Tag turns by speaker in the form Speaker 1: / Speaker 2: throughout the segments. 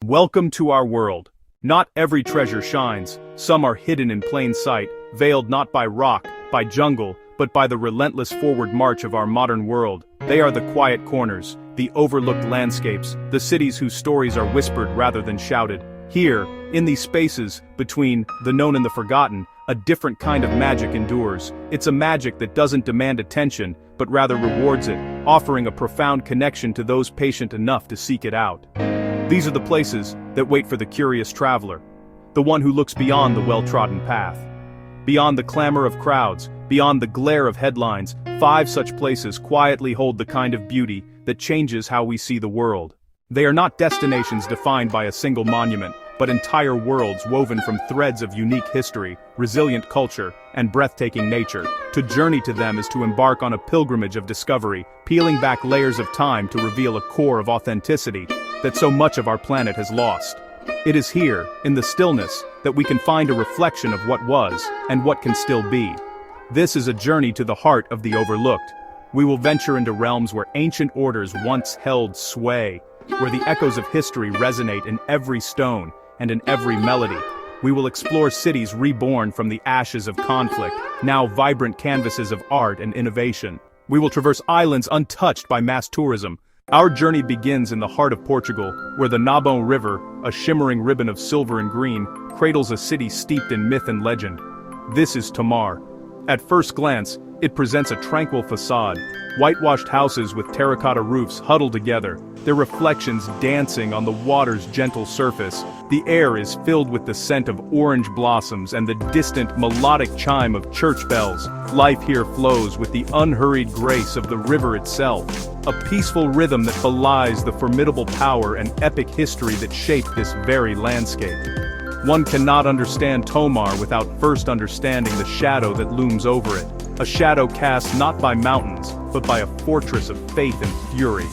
Speaker 1: Welcome to our world. Not every treasure shines, some are hidden in plain sight, veiled not by rock, by jungle, but by the relentless forward march of our modern world. They are the quiet corners, the overlooked landscapes, the cities whose stories are whispered rather than shouted. Here, in these spaces, between the known and the forgotten, a different kind of magic endures. It's a magic that doesn't demand attention, but rather rewards it, offering a profound connection to those patient enough to seek it out. These are the places that wait for the curious traveler, the one who looks beyond the well-trodden path. Beyond the clamor of crowds, beyond the glare of headlines, 5 such places quietly hold the kind of beauty that changes how we see the world. They are not destinations defined by a single monument, but entire worlds woven from threads of unique history, resilient culture, and breathtaking nature. To journey to them is to embark on a pilgrimage of discovery, peeling back layers of time to reveal a core of authenticity that so much of our planet has lost. It is here, in the stillness, that we can find a reflection of what was, and what can still be. This is a journey to the heart of the overlooked. We will venture into realms where ancient orders once held sway, where the echoes of history resonate in every stone and in every melody. We will explore cities reborn from the ashes of conflict, now vibrant canvases of art and innovation. We will traverse islands untouched by mass tourism. Our journey begins in the heart of Portugal, where the Nabão River, a shimmering ribbon of silver and green, cradles a city steeped in myth and legend. This is Tomar. At first glance, it presents a tranquil facade, whitewashed houses with terracotta roofs huddled together, their reflections dancing on the water's gentle surface. The air is filled with the scent of orange blossoms and the distant melodic chime of church bells. Life here flows with the unhurried grace of the river itself, a peaceful rhythm that belies the formidable power and epic history that shaped this very landscape. One cannot understand Tomar without first understanding the shadow that looms over it. A shadow cast not by mountains, but by a fortress of faith and fury.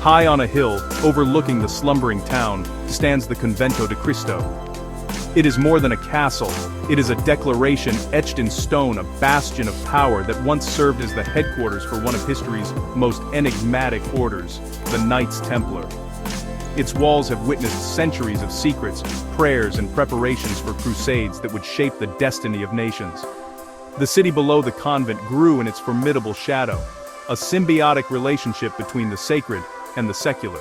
Speaker 1: High on a hill, overlooking the slumbering town, stands the Convento de Cristo. It is more than a castle, it is a declaration etched in stone, a bastion of power that once served as the headquarters for one of history's most enigmatic orders, the Knights Templar. Its walls have witnessed centuries of secrets, prayers, and preparations for crusades that would shape the destiny of nations. The city below the convent grew in its formidable shadow, a symbiotic relationship between the sacred and the secular.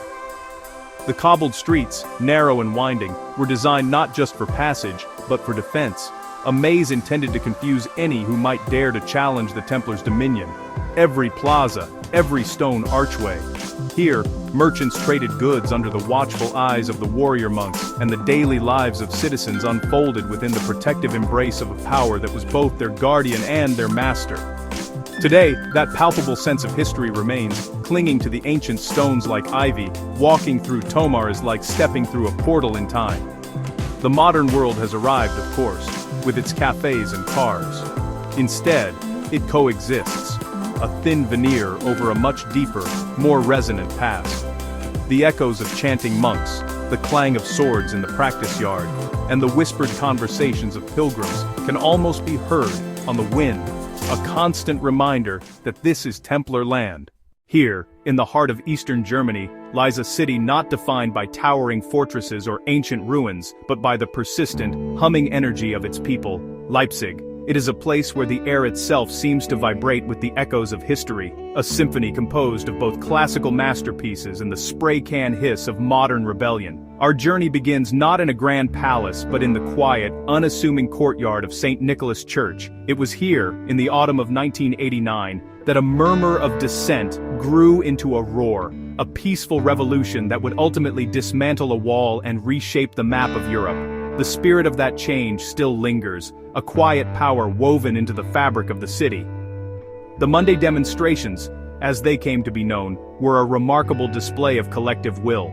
Speaker 1: The cobbled streets, narrow and winding, were designed not just for passage, but for defense, a maze intended to confuse any who might dare to challenge the Templars' dominion. Every plaza, every stone archway. Here, merchants traded goods under the watchful eyes of the warrior monks, and the daily lives of citizens unfolded within the protective embrace of a power that was both their guardian and their master. Today, that palpable sense of history remains, clinging to the ancient stones like ivy. Walking through Tomar is like stepping through a portal in time. The modern world has arrived, of course, with its cafes and cars. Instead, it coexists, a thin veneer over a much deeper, more resonant past. The echoes of chanting monks, the clang of swords in the practice yard, and the whispered conversations of pilgrims can almost be heard on the wind, a constant reminder that this is Templar land. Here, in the heart of eastern Germany, lies a city not defined by towering fortresses or ancient ruins, but by the persistent, humming energy of its people, Leipzig. It is a place where the air itself seems to vibrate with the echoes of history, a symphony composed of both classical masterpieces and the spray can hiss of modern rebellion. Our journey begins not in a grand palace but in the quiet, unassuming courtyard of St. Nicholas Church. It was here, in the autumn of 1989, that a murmur of dissent grew into a roar, a peaceful revolution that would ultimately dismantle a wall and reshape the map of Europe. The spirit of that change still lingers, a quiet power woven into the fabric of the city. The Monday demonstrations, as they came to be known, were a remarkable display of collective will.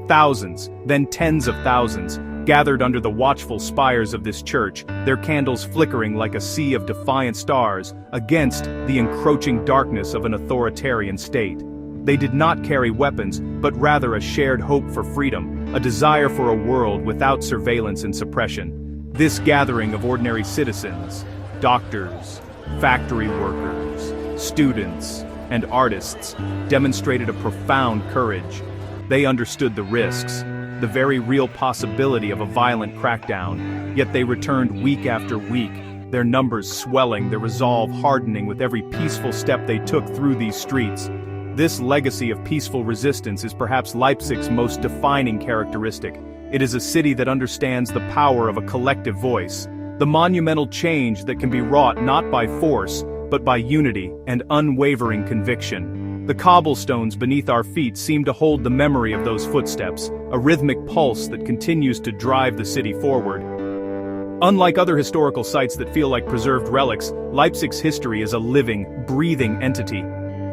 Speaker 1: Thousands, then tens of thousands, gathered under the watchful spires of this church, their candles flickering like a sea of defiant stars against the encroaching darkness of an authoritarian state. They did not carry weapons, but rather a shared hope for freedom, a desire for a world without surveillance and suppression. This gathering of ordinary citizens, doctors, factory workers, students, and artists demonstrated a profound courage. They understood the risks, the very real possibility of a violent crackdown. Yet they returned week after week, their numbers swelling, their resolve hardening with every peaceful step they took through these streets. This legacy of peaceful resistance is perhaps Leipzig's most defining characteristic. It is a city that understands the power of a collective voice, the monumental change that can be wrought not by force, but by unity and unwavering conviction. The cobblestones beneath our feet seem to hold the memory of those footsteps, a rhythmic pulse that continues to drive the city forward. Unlike other historical sites that feel like preserved relics, Leipzig's history is a living, breathing entity.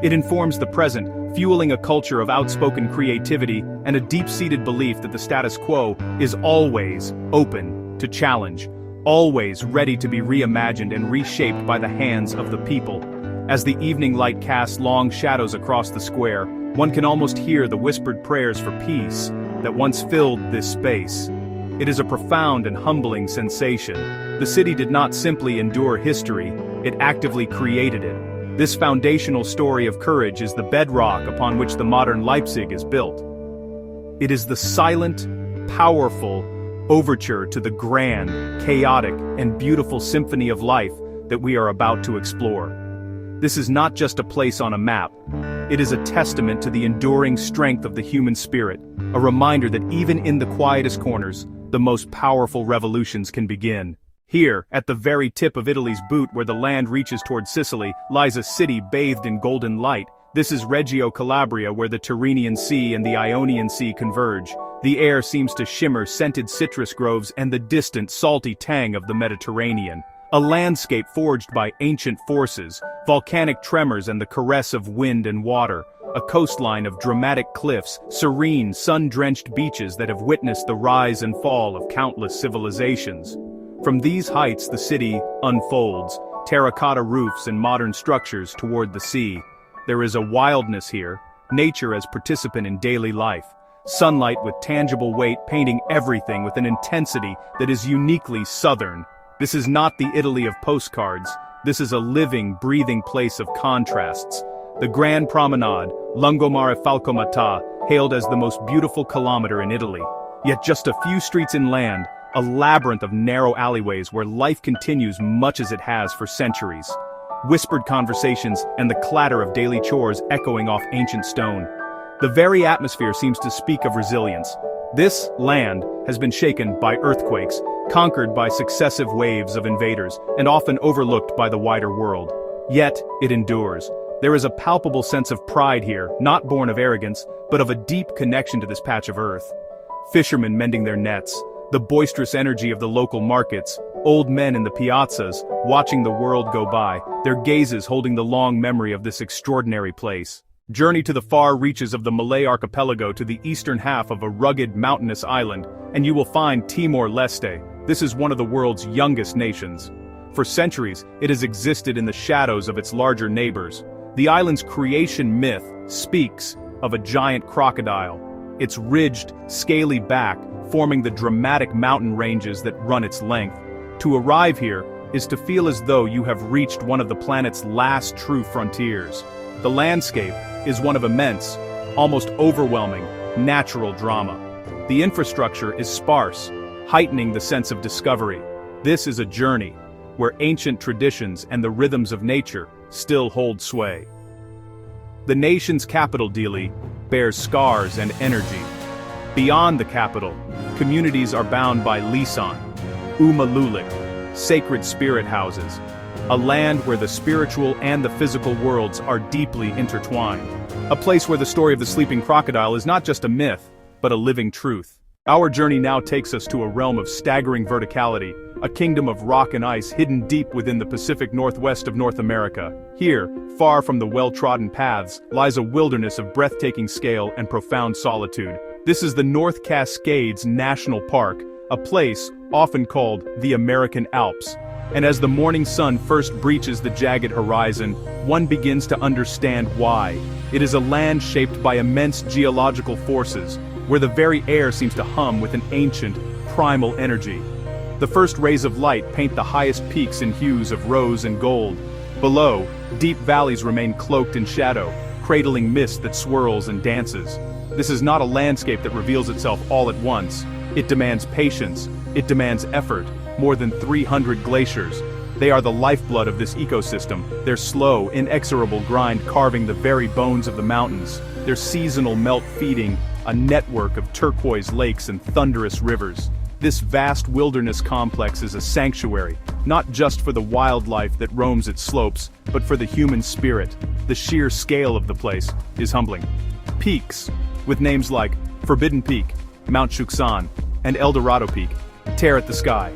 Speaker 1: It informs the present, fueling a culture of outspoken creativity and a deep-seated belief that the status quo is always open to challenge, always ready to be reimagined and reshaped by the hands of the people. As the evening light casts long shadows across the square, one can almost hear the whispered prayers for peace that once filled this space. It is a profound and humbling sensation. The city did not simply endure history, it actively created it. This foundational story of courage is the bedrock upon which the modern Leipzig is built. It is the silent, powerful overture to the grand, chaotic, and beautiful symphony of life that we are about to explore. This is not just a place on a map. It is a testament to the enduring strength of the human spirit, a reminder that even in the quietest corners, the most powerful revolutions can begin. Here, at the very tip of Italy's boot where the land reaches toward Sicily, lies a city bathed in golden light. This is Reggio, Calabria, where the Tyrrhenian Sea and the Ionian Sea converge. The air seems to shimmer scented citrus groves and the distant, salty tang of the Mediterranean. A landscape forged by ancient forces, volcanic tremors and the caress of wind and water. A coastline of dramatic cliffs, serene, sun-drenched beaches that have witnessed the rise and fall of countless civilizations. From these heights the city unfolds, terracotta roofs and modern structures toward the sea. There is a wildness here, nature as participant in daily life. Sunlight with tangible weight painting everything with an intensity that is uniquely southern. This is not the Italy of postcards, this is a living, breathing place of contrasts. The Grand Promenade, Lungomare Falcomata, hailed as the most beautiful kilometer in Italy. Yet just a few streets inland, a labyrinth of narrow alleyways where life continues much as it has for centuries. Whispered conversations and the clatter of daily chores echoing off ancient stone. The very atmosphere seems to speak of resilience. This land has been shaken by earthquakes, conquered by successive waves of invaders, and often overlooked by the wider world. Yet, it endures. There is a palpable sense of pride here, not born of arrogance, but of a deep connection to this patch of earth. Fishermen mending their nets, the boisterous energy of the local markets, old men in the piazzas, watching the world go by, their gazes holding the long memory of this extraordinary place. Journey to the far reaches of the Malay archipelago to the eastern half of a rugged mountainous island, and you will find Timor-Leste. This is one of the world's youngest nations. For centuries, it has existed in the shadows of its larger neighbors. The island's creation myth speaks of a giant crocodile, its ridged, scaly back forming the dramatic mountain ranges that run its length. To arrive here is to feel as though you have reached one of the planet's last true frontiers. The landscape is one of immense, almost overwhelming, natural drama. The infrastructure is sparse, heightening the sense of discovery. This is a journey where ancient traditions and the rhythms of nature still hold sway. The nation's capital, Dili, bears scars and energy. Beyond the capital, communities are bound by lisan, umalulik, sacred spirit houses, a land where the spiritual and the physical worlds are deeply intertwined. A place where the story of the sleeping crocodile is not just a myth, but a living truth. Our journey now takes us to a realm of staggering verticality, a kingdom of rock and ice hidden deep within the Pacific Northwest of North America. Here, far from the well-trodden paths, lies a wilderness of breathtaking scale and profound solitude. This is the North Cascades National Park, a place often called the American Alps. And as the morning sun first breaches the jagged horizon, one begins to understand why. It is a land shaped by immense geological forces, where the very air seems to hum with an ancient, primal energy. The first rays of light paint the highest peaks in hues of rose and gold. Below, deep valleys remain cloaked in shadow, cradling mist that swirls and dances. This is not a landscape that reveals itself all at once. It demands patience. It demands effort. More than 300 glaciers. They are the lifeblood of this ecosystem, their slow, inexorable grind carving the very bones of the mountains, their seasonal melt feeding a network of turquoise lakes and thunderous rivers. This vast wilderness complex is a sanctuary, not just for the wildlife that roams its slopes, but for the human spirit. The sheer scale of the place is humbling. Peaks, with names like Forbidden Peak, Mount Shuksan, and El Dorado Peak, tear at the sky.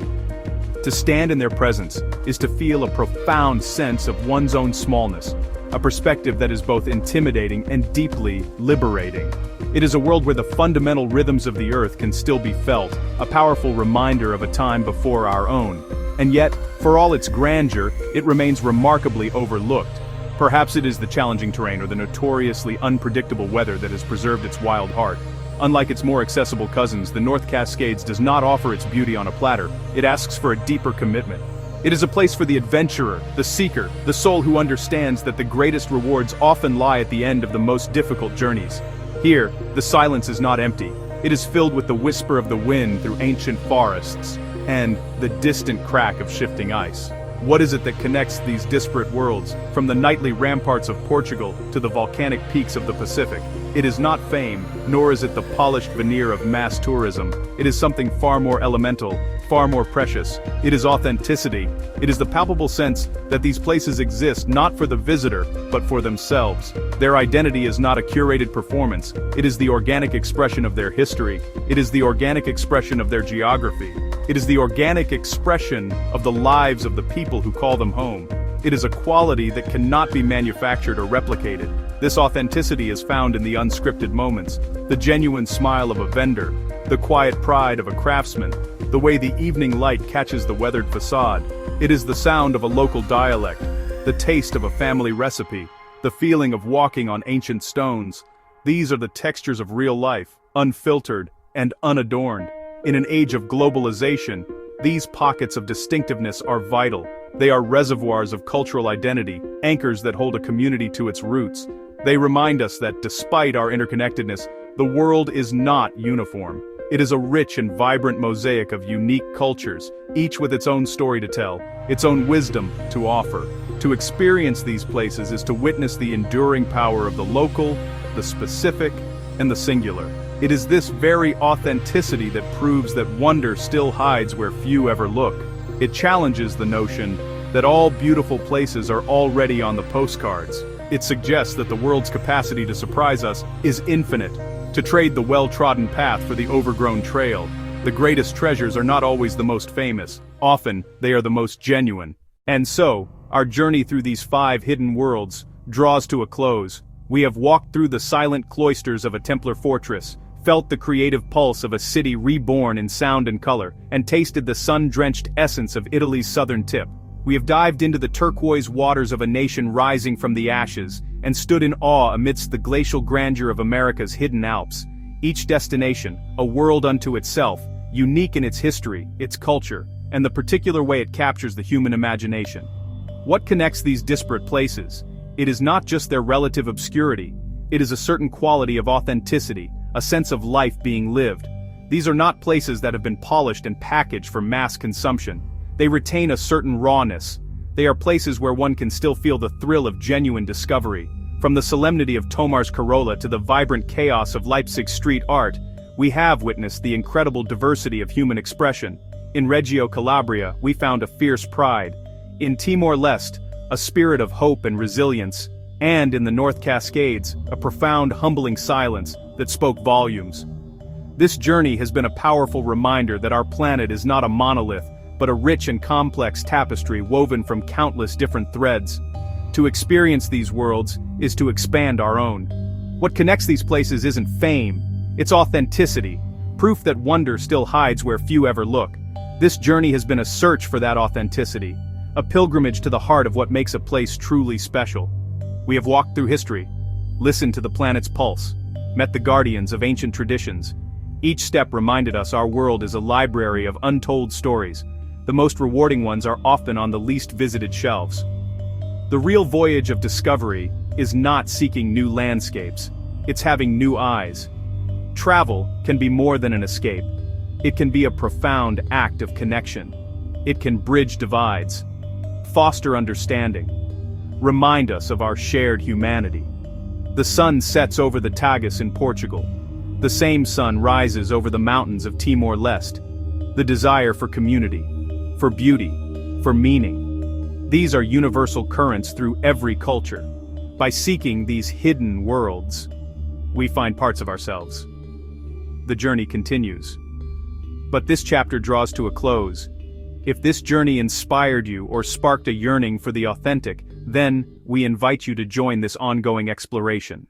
Speaker 1: To stand in their presence is to feel a profound sense of one's own smallness, a perspective that is both intimidating and deeply liberating. It is a world where the fundamental rhythms of the earth can still be felt, a powerful reminder of a time before our own. And yet, for all its grandeur, it remains remarkably overlooked. Perhaps it is the challenging terrain or the notoriously unpredictable weather that has preserved its wild heart. Unlike its more accessible cousins, the North Cascades does not offer its beauty on a platter. It asks for a deeper commitment. It is a place for the adventurer, the seeker, the soul who understands that the greatest rewards often lie at the end of the most difficult journeys. Here, the silence is not empty. It is filled with the whisper of the wind through ancient forests, and the distant crack of shifting ice. What is it that connects these disparate worlds, from the nightly ramparts of Portugal to the volcanic peaks of the Pacific? It is not fame, nor is it the polished veneer of mass tourism. It is something far more elemental, far more precious. It is authenticity. It is the palpable sense that these places exist not for the visitor, but for themselves. Their identity is not a curated performance. It is the organic expression of their history. It is the organic expression of their geography. It is the organic expression of the lives of the people who call them home. It is a quality that cannot be manufactured or replicated. This authenticity is found in the unscripted moments, the genuine smile of a vendor, the quiet pride of a craftsman, the way the evening light catches the weathered facade. It is the sound of a local dialect, the taste of a family recipe, the feeling of walking on ancient stones. These are the textures of real life, unfiltered and unadorned. In an age of globalization, these pockets of distinctiveness are vital. They are reservoirs of cultural identity, anchors that hold a community to its roots. They remind us that despite our interconnectedness, the world is not uniform. It is a rich and vibrant mosaic of unique cultures, each with its own story to tell, its own wisdom to offer. To experience these places is to witness the enduring power of the local, the specific, and the singular. It is this very authenticity that proves that wonder still hides where few ever look. It challenges the notion that all beautiful places are already on the postcards. It suggests that the world's capacity to surprise us is infinite, to trade the well-trodden path for the overgrown trail. The greatest treasures are not always the most famous. Often, they are the most genuine. And so, our journey through these 5 hidden worlds draws to a close. We have walked through the silent cloisters of a Templar fortress, felt the creative pulse of a city reborn in sound and color, and tasted the sun-drenched essence of Italy's southern tip. We have dived into the turquoise waters of a nation rising from the ashes, and stood in awe amidst the glacial grandeur of America's hidden Alps. Each destination, a world unto itself, unique in its history, its culture, and the particular way it captures the human imagination. What connects these disparate places? It is not just their relative obscurity. It is a certain quality of authenticity, a sense of life being lived. These are not places that have been polished and packaged for mass consumption. They retain a certain rawness. They are places where one can still feel the thrill of genuine discovery. From the solemnity of Tomar's Corolla to the vibrant chaos of Leipzig street art, we have witnessed the incredible diversity of human expression. In Reggio, Calabria, we found a fierce pride. In Timor-Leste, a spirit of hope and resilience. And in the North Cascades, a profound, humbling silence that spoke volumes. This journey has been a powerful reminder that our planet is not a monolith, but a rich and complex tapestry woven from countless different threads. To experience these worlds is to expand our own. What connects these places isn't fame, it's authenticity, proof that wonder still hides where few ever look. This journey has been a search for that authenticity, a pilgrimage to the heart of what makes a place truly special. We have walked through history, listened to the planet's pulse, met the guardians of ancient traditions. Each step reminded us our world is a library of untold stories. The most rewarding ones are often on the least visited shelves. The real voyage of discovery is not seeking new landscapes. It's having new eyes. Travel can be more than an escape. It can be a profound act of connection. It can bridge divides, foster understanding, remind us of our shared humanity. The sun sets over the Tagus in Portugal. The same sun rises over the mountains of Timor-Leste. The desire for community, for beauty, for meaning. These are universal currents through every culture. By seeking these hidden worlds, we find parts of ourselves. The journey continues. But this chapter draws to a close. If this journey inspired you or sparked a yearning for the authentic, then we invite you to join this ongoing exploration.